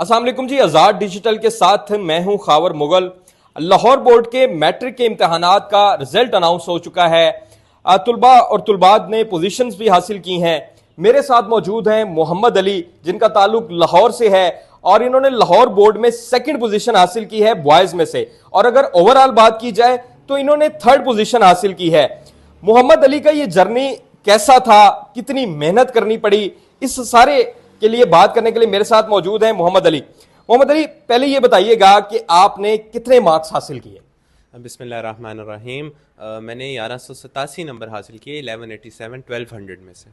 अस्सलाम वालेकुम जी। आज़ाद डिजिटल के साथ मैं हूं खावर मुगल। लाहौर बोर्ड के मैट्रिक के इम्तहानात का रिजल्ट अनाउंस हो चुका है। तुलबा और तुलबात ने पोजीशंस भी हासिल की हैं। मेरे साथ मौजूद हैं मोहम्मद अली, जिनका ताल्लुक लाहौर से है और इन्होंने लाहौर बोर्ड में सेकंड पोजीशन हासिल की है बॉयज में से। और अगर ओवरऑल बात की जाए तो इन्होंने थर्ड पोजीशन हासिल की है। मोहम्मद अली का ये जर्नी कैसा था, कितनी मेहनत करनी पड़ी, इस सारे के लिए बात करने के लिए मेरे साथ मौजूद हैं मोहम्मद अली। मोहम्मद अली, पहले ये बताइएगा कि आपने कितने मार्क्स हासिल किए? बिस्मिल्लाहिर्रहमानिर्रहीम। मैंने 1187 नंबर हासिल किए 1187 1200 में से।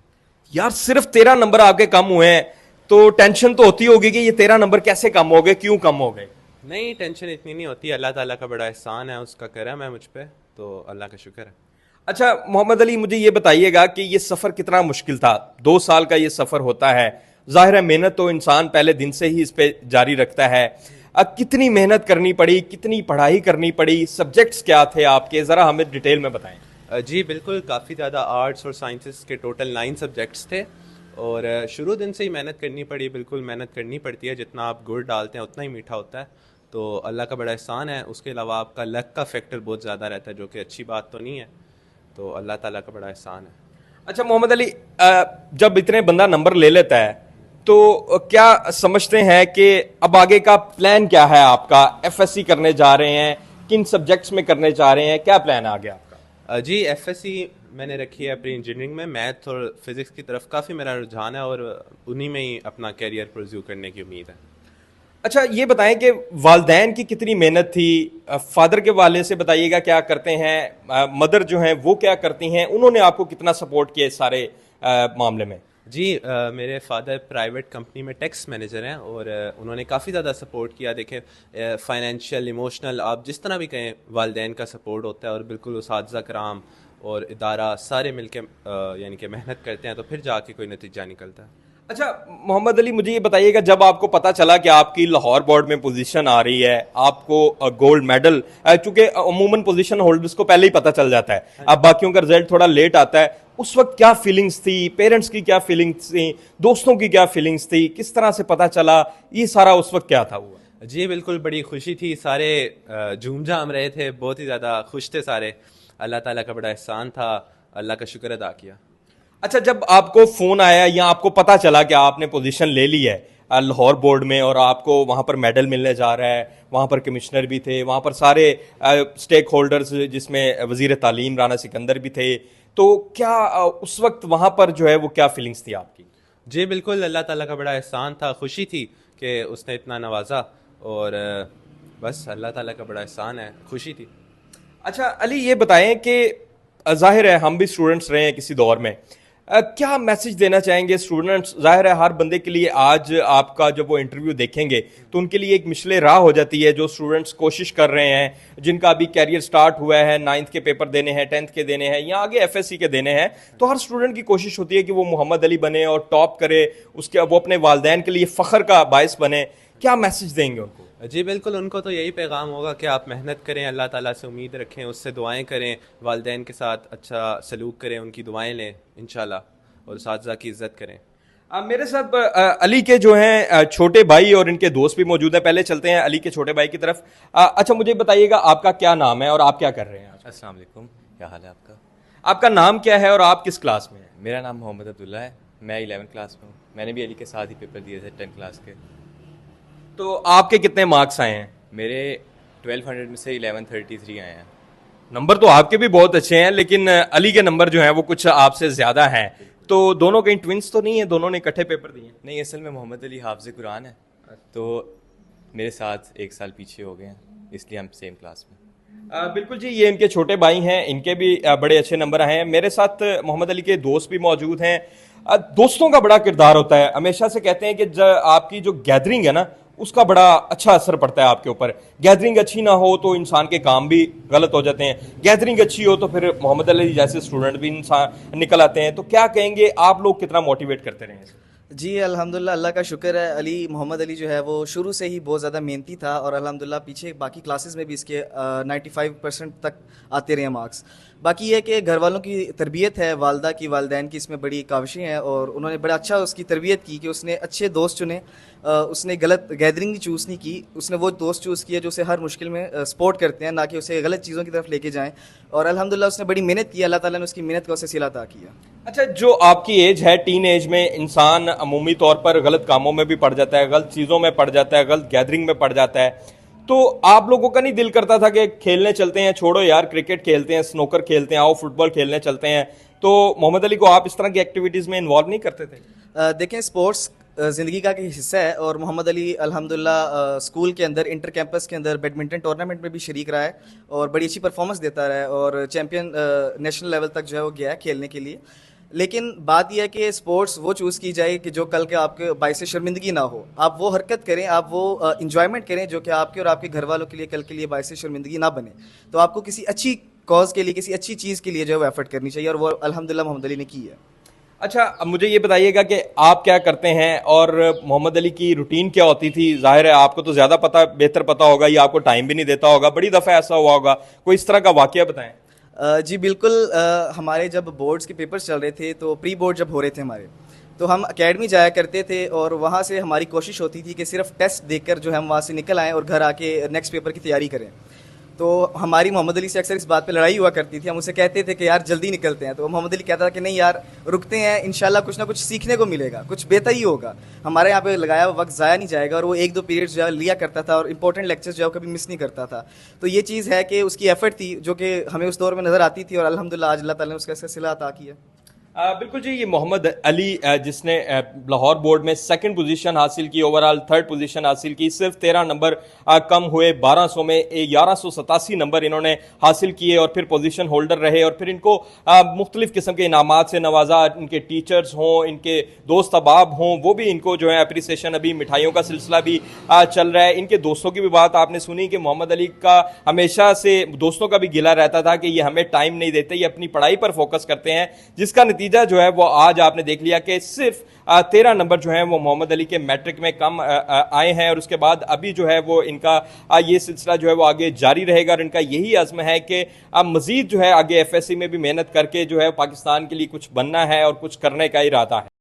यार, सिर्फ 13 नंबर आपके कम हुए हैं तो टेंशन तो होती होगी कि ये 13 नंबर कैसे कम हो गए, क्यों कम हो गए? नहीं, टेंशन इतनी नहीं होती। अल्लाह ताला का बड़ा एहसान है, उसका करम है मुझ पे, तो अल्लाह का शुक्र है। अच्छा मोहम्मद अली, मुझे ये बताइएगा कि ये सफ़र कितना मुश्किल था। 2 साल का ये सफ़र होता है, जाहिर है मेहनत तो इंसान पहले दिन से ही इस पे जारी रखता है। कितनी मेहनत करनी पड़ी, कितनी पढ़ाई करनी पड़ी, सब्जेक्ट्स क्या थे आपके, ज़रा हमें डिटेल में बताएं। जी बिल्कुल, काफ़ी ज़्यादा आर्ट्स और साइंसेस के टोटल 9 सब्जेक्ट्स थे और शुरू दिन से ही मेहनत करनी पड़ी। बिल्कुल मेहनत करनी पड़ती है, जितना आप गुड़ डालते हैं उतना ही मीठा होता है। तो अल्लाह का बड़ा एहसान है। उसके अलावा आपका लक का फैक्टर बहुत ज़्यादा रहता है, जो कि अच्छी बात तो नहीं है। तो अल्लाह ताला का बड़ा एहसान है। अच्छा मोहम्मद अली, जब इतने बंदा नंबर ले लेता है तो क्या समझते हैं कि अब आगे का प्लान क्या है आपका? एफएससी करने जा रहे हैं, किन सब्जेक्ट्स में करने जा रहे हैं, क्या प्लान आ गया आपका? जी एफएससी मैंने रखी है प्री इंजीनियरिंग में। मैथ और फिज़िक्स की तरफ काफ़ी मेरा रुझान है और उन्हीं में ही अपना करियर परस्यू करने की उम्मीद है। अच्छा ये बताएं कि वालदैन की कितनी मेहनत थी। फादर के वाले से बताइएगा क्या करते हैं, मदर जो हैं वो क्या करती हैं, उन्होंने आपको कितना सपोर्ट किया इस सारे मामले में? जी मेरे फादर प्राइवेट कंपनी में टैक्स मैनेजर हैं और उन्होंने काफ़ी ज़्यादा सपोर्ट किया। देखें, फाइनेंशियल, इमोशनल, आप जिस तरह भी कहें, वालदैन का सपोर्ट होता है और बिल्कुल उसातिज़ा कराम और इदारा सारे मिलके यानी कि मेहनत करते हैं तो फिर जाके कोई नतीजा निकलता है। अच्छा मोहम्मद अली, मुझे ये बताइएगा, जब आपको पता चला कि आपकी लाहौर बोर्ड में पोजीशन आ रही है, आपको गोल्ड मेडल, चूंकि अमूमन पोजीशन होल्डर्स को पहले ही पता चल जाता है, अब बाकियों का रिजल्ट थोड़ा लेट आता है, उस वक्त क्या फीलिंग्स थी, पेरेंट्स की क्या फीलिंग्स थी, दोस्तों की क्या फीलिंग्स थी, किस तरह से पता चला, ये सारा उस वक्त क्या था हुआ? जी बिल्कुल, बड़ी खुशी थी। सारे झूम झाम रहे थे, बहुत ही ज़्यादा खुश थे सारे। अल्लाह ताला का बड़ा एहसान था, अल्लाह का शुक्र अदा किया। अच्छा, जब आपको फोन आया या आपको पता चला कि आपने पोजीशन ले ली है लाहौर बोर्ड में और आपको वहां पर मेडल मिलने जा रहा है, वहां पर कमिश्नर भी थे, वहां पर सारे स्टेक होल्डर्स जिसमें वजीर तालीम राना सिकंदर भी थे, तो क्या उस वक्त वहां पर जो है वो क्या फीलिंग्स थी आपकी? जी बिल्कुल, अल्लाह ताला का बड़ा एहसान था, खुशी थी कि उसने इतना नवाजा और बस अल्लाह ताला का बड़ा एहसान है, खुशी थी। अच्छा अली, ये बताएं कि जाहिर है हम भी स्टूडेंट्स रहे हैं किसी दौर में, क्या मैसेज देना चाहेंगे स्टूडेंट्स? जाहिर है हर बंदे के लिए आज आपका जब वो इंटरव्यू देखेंगे तो उनके लिए एक मिशले राह हो जाती है, जो स्टूडेंट्स कोशिश कर रहे हैं, जिनका अभी कैरियर स्टार्ट हुआ है, 9th के पेपर देने हैं, 10th के देने हैं या आगे एफएससी के देने हैं, तो हर स्टूडेंट की कोशिश होती है कि वो मोहम्मद अली बने और टॉप करे, उसके वो अपने वालदैन के लिए फ़ख्र का बायस बने। क्या मैसेज देंगे उनको? जी बिल्कुल, उनको तो यही पैगाम होगा कि आप मेहनत करें, अल्लाह ताला से उम्मीद रखें, उससे दुआएं करें, वालिदैन के साथ अच्छा सलूक करें, उनकी दुआएं लें इंशाल्लाह, और उस्ताज़ा की इज़्ज़त करें। मेरे साथ अली के जो हैं छोटे भाई और इनके दोस्त भी मौजूद हैं। पहले चलते हैं अली के छोटे भाई की तरफ। अच्छा मुझे बताइएगा, आपका क्या नाम है और आप क्या कर रहे हैं आज? अस्सलाम वालेकुम, क्या हाल है आपका? आपका नाम क्या है और आप किस क्लास में हैं? मेरा नाम मोहम्मद अब्दुल्ला है, मैं 11th क्लास में हूँ। मैंने भी अली के साथ ही पेपर दिए थे 10th क्लास के। तो आपके कितने मार्क्स आए हैं? मेरे 1200 में से 1133 आए हैं। नंबर तो आपके भी बहुत अच्छे हैं, लेकिन अली के नंबर जो हैं वो कुछ आपसे ज़्यादा हैं। तो दोनों कहीं ट्विंस तो नहीं है, दोनों ने इकट्ठे पेपर दिए? नहीं, असल में मोहम्मद अली हाफिज़ कुरान है, तो मेरे साथ 1 साल पीछे हो गए हैं, इसलिए हम सेम क्लास में। बिल्कुल जी, ये इनके छोटे भाई हैं, इनके भी बड़े अच्छे नंबर आए हैं। मेरे साथ मोहम्मद अली के दोस्त भी मौजूद हैं। दोस्तों का बड़ा किरदार होता है, हमेशा से कहते हैं कि आपकी जो गैदरिंग है ना, उसका बड़ा अच्छा असर पड़ता है आपके ऊपर। गैदरिंग अच्छी ना हो तो इंसान के काम भी गलत हो जाते हैं, गैदरिंग अच्छी हो तो फिर मोहम्मद अली जैसे स्टूडेंट भी इंसान निकल आते हैं। तो क्या कहेंगे, आप लोग कितना मोटिवेट करते रहे हैं? जी अल्हम्दुलिल्लाह, अल्लाह का शुक्र है। मोहम्मद अली जो है वो शुरू से ही बहुत ज़्यादा मेहनती था और अल्हम्दुलिल्लाह पीछे बाकी क्लासेस में भी इसके 95% तक आते रहे मार्क्स। बाकी ये कि घर वालों की तरबियत है, वालदा की, वालदैन की इसमें बड़ी काविशें हैं और उन्होंने बड़ा अच्छा उसकी तरबियत की कि उसने अच्छे दोस्त चुने। उसने गलत गैदरिंग चूज़ नहीं की, उसने वो दोस्त चूज़ किए जो उसे हर मुश्किल में सपोर्ट करते हैं, ना कि उसे गलत चीज़ों की तरफ लेके जाएं। और अल्हम्दुलिल्लाह उसने बड़ी मेहनत की, अल्लाह ताला ने उसकी मेहनत का उसे सिला अता किया। अच्छा, जो आपकी एज है, टीन एज में इंसान अमूमी तौर पर गलत कामों में भी पड़ जाता है, गलत चीज़ों में पड़ जाता है, गलत गैदरिंग में पड़ जाता है। तो आप लोगों का नहीं दिल करता था कि खेलने चलते हैं, छोड़ो यार क्रिकेट खेलते हैं, स्नूकर खेलते हैं, आओ फुटबॉल खेलने चलते हैं? तो मोहम्मद अली को आप इस तरह की एक्टिविटीज़ में इन्वॉल्व नहीं करते थे? देखें, स्पोर्ट्स ज़िंदगी का एक हिस्सा है और मोहम्मद अली अल्हम्दुलिल्लाह स्कूल के अंदर, इंटर कैंपस के अंदर बैडमिंटन टूर्नामेंट में भी शरीक रहा है और बड़ी अच्छी परफॉर्मेंस देता रहा है और चैम्पियन नेशनल लेवल तक जो है वो गया है खेलने के लिए। लेकिन बात यह है कि स्पोर्ट्स वो चूज़ की जाए कि जो कल के आपके बाइस शर्मिंदगी ना हो। आप वो हरकत करें, आप वो इंजॉयमेंट करें जो कि आपके और आपके घर वालों के लिए कल के लिए बाइस शर्मिंदगी ना बने। तो आपको किसी अच्छी कॉज के लिए, किसी अच्छी चीज़ के लिए जो है वो एफर्ट करनी चाहिए और वो अल्हम्दुलिल्लाह मोहम्मद अली ने की है। अच्छा, अब मुझे ये बताइएगा कि आप क्या करते हैं और मोहम्मद अली की रूटीन क्या होती थी? जाहिर है आपको तो ज़्यादा पता, बेहतर पता होगा, ये आपको टाइम भी नहीं देता होगा, बड़ी दफ़ा ऐसा हुआ होगा, कोई इस तरह का वाकया बताएं। जी बिल्कुल, हमारे जब बोर्ड्स के पेपर्स चल रहे थे तो प्री बोर्ड जब हो रहे थे हमारे, तो हम एकेडमी जाया करते थे और वहाँ से हमारी कोशिश होती थी कि सिर्फ टेस्ट देकर जो हम वहाँ से निकल आएँ और घर आके नेक्स्ट पेपर की तैयारी करें। तो हमारी मोहम्मद अली से अक्सर इस बात पे लड़ाई हुआ करती थी। हम उसे कहते थे कि यार जल्दी निकलते हैं, तो मोहम्मद अली कहता था कि नहीं यार रुकते हैं, इंशाल्लाह कुछ ना कुछ सीखने को मिलेगा, कुछ बेहतर ही होगा, हमारे यहाँ पे लगाया हुआ वक्त ज़ाया नहीं जाएगा। और वो एक दो पीरियड्स जो है लिया करता था और इंपॉर्टेंट लेक्चर्स जो है कभी मिस नहीं करता था। तो ये चीज़ है कि उसकी एफर्ट थी जो कि हमें उस दौर में नज़र आती थी और अल्हम्दुलिल्लाह आज अल्लाह ताला ने उसका सिला अता किया। बिल्कुल जी, ये मोहम्मद अली जिसने लाहौर बोर्ड में सेकंड पोजीशन हासिल की, ओवरऑल थर्ड पोजीशन हासिल की, सिर्फ 13 नंबर कम हुए, 1200 में 1187 नंबर इन्होंने हासिल किए और फिर पोजीशन होल्डर रहे और फिर इनको मुख्तलिफ किस्म के इनामात से नवाजा। इनके टीचर्स हों, इनके दोस्त अहबाब हों, वो भी इनको जो है अप्रिसिएशन, अभी मिठाइयों का सिलसिला भी चल रहा है। इनके दोस्तों की भी बात आपने सुनी कि मोहम्मद अली का हमेशा से दोस्तों का भी गिला रहता था कि ये हमें टाइम नहीं देते, ये अपनी पढ़ाई पर फोकस करते हैं, जिसका नतीजा जो है वो आज आपने देख लिया कि सिर्फ 13 नंबर जो है वो मोहम्मद अली के मैट्रिक में कम आए हैं। और उसके बाद अभी जो है वो इनका ये सिलसिला जो है वो आगे जारी रहेगा और इनका यही अज़्म है कि मजीद जो है आगे FSC में भी मेहनत करके जो है पाकिस्तान के लिए कुछ बनना है और कुछ करने का इरादा है।